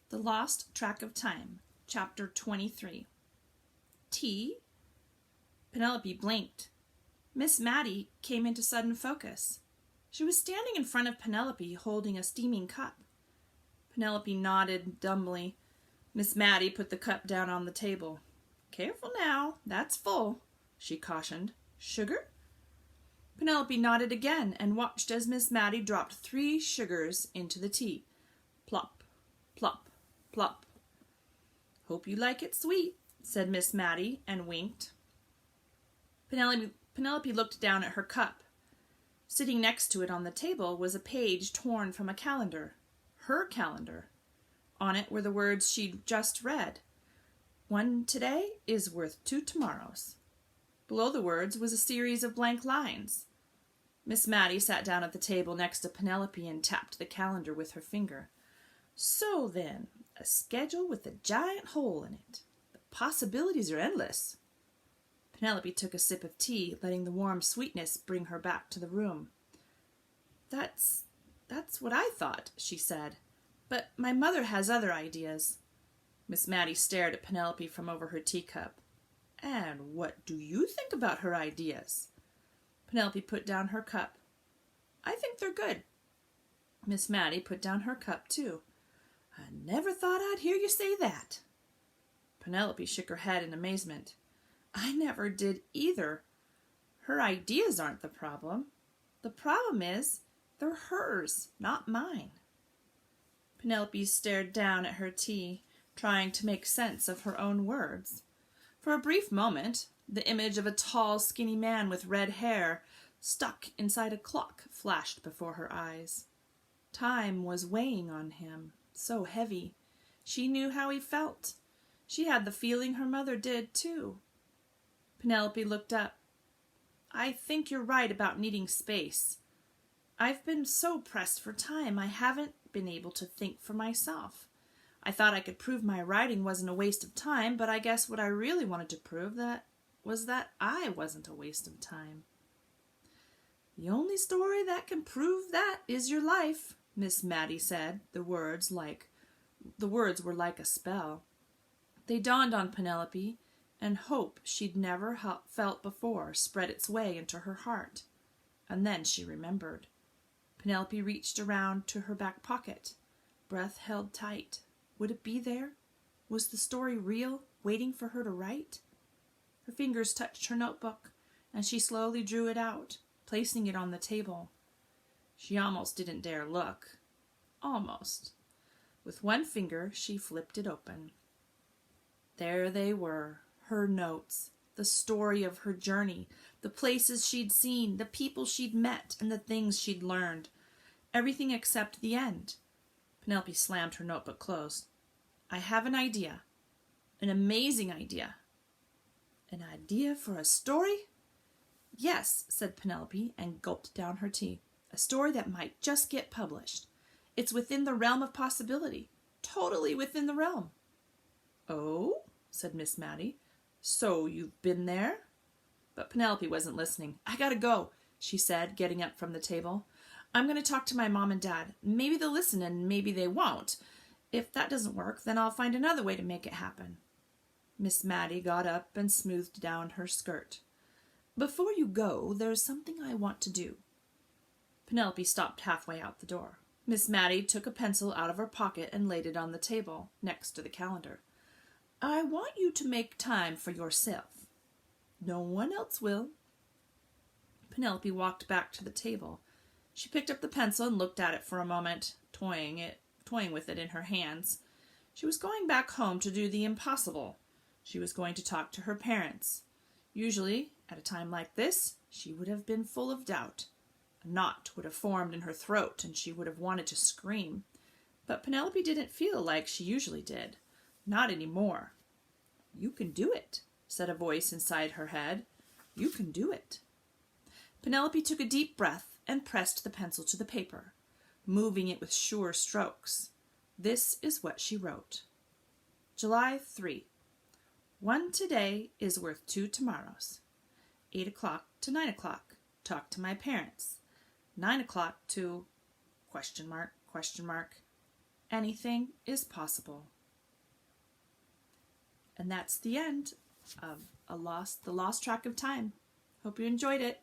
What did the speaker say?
The Lost Track of Time, Chapter 23. Tea? Penelope blinked. Miss Mattie came into sudden focus. She was standing in front of Penelope, holding a steaming cup. Penelope nodded dumbly. Miss Mattie put the cup down on the table. "Careful now, that's full," she cautioned. "Sugar?" Penelope nodded again and watched as Miss Mattie dropped 3 sugars into the tea. Plop, plop, plop. "Hope you like it sweet," said Miss Mattie, and winked. Penelope looked down at her cup. Sitting next to it on the table was a page torn from a calendar. Her calendar. On it were the words she'd just read. 1 today is worth 2 tomorrows. Below the words was a series of blank lines. Miss Mattie sat down at the table next to Penelope and tapped the calendar with her finger. "So then, a schedule with a giant hole in it. The possibilities are endless." Penelope took a sip of tea, letting the warm sweetness bring her back to the room. That's what I thought," she said. "But my mother has other ideas." Miss Mattie stared at Penelope from over her teacup. "And what do you think about her ideas?" Penelope put down her cup. "I think they're good." Miss Mattie put down her cup, too. "I never thought I'd hear you say that." Penelope shook her head in amazement. "I never did either. Her ideas aren't the problem. The problem is, they're hers, not mine." Penelope stared down at her tea, trying to make sense of her own words. For a brief moment, the image of a tall, skinny man with red hair stuck inside a clock flashed before her eyes. Time was weighing on him, so heavy. She knew how he felt. She had the feeling her mother did, too. Penelope looked up. "I think you're right about needing space. I've been so pressed for time I haven't been able to think for myself. I thought I could prove my writing wasn't a waste of time, but I guess what I really wanted to prove was that I wasn't a waste of time." "The only story that can prove that is your life," Miss Mattie said. The words were like a spell. They dawned on Penelope, and hope she'd never felt before spread its way into her heart. And then she remembered. Penelope reached around to her back pocket. Breath held tight. Would it be there? Was the story real, waiting for her to write? Her fingers touched her notebook, and she slowly drew it out, placing it on the table. She almost didn't dare look. Almost. With one finger, she flipped it open. There they were, her notes, the story of her journey, the places she'd seen, the people she'd met, and the things she'd learned. Everything except the end. Penelope slammed her notebook closed. "I have an idea. An amazing idea." "An idea for a story?" "Yes," said Penelope, and gulped down her tea. "A story that might just get published. It's within the realm of possibility. Totally within the realm." "Oh?" said Miss Mattie. "So you've been there?" But Penelope wasn't listening. "I gotta go," she said, getting up from the table. "I'm going to talk to my mom and dad. Maybe they'll listen and maybe they won't. If that doesn't work, then I'll find another way to make it happen." Miss Mattie got up and smoothed down her skirt. "Before you go, there's something I want to do." Penelope stopped halfway out the door. Miss Mattie took a pencil out of her pocket and laid it on the table, next to the calendar. "I want you to make time for yourself. No one else will." Penelope walked back to the table. She picked up the pencil and looked at it for a moment, toying with it in her hands. She was going back home to do the impossible. She was going to talk to her parents. Usually, at a time like this, she would have been full of doubt. A knot would have formed in her throat, and she would have wanted to scream. But Penelope didn't feel like she usually did. Not anymore. "You can do it," said a voice inside her head. "You can do it." Penelope took a deep breath and pressed the pencil to the paper, moving it with sure strokes. This is what she wrote. July 3. 1 today is worth 2 tomorrows. 8 o'clock to 9 o'clock. Talk to my parents. 9 o'clock to... ... anything is possible. And that's the end of The Lost Track of Time. Hope you enjoyed it.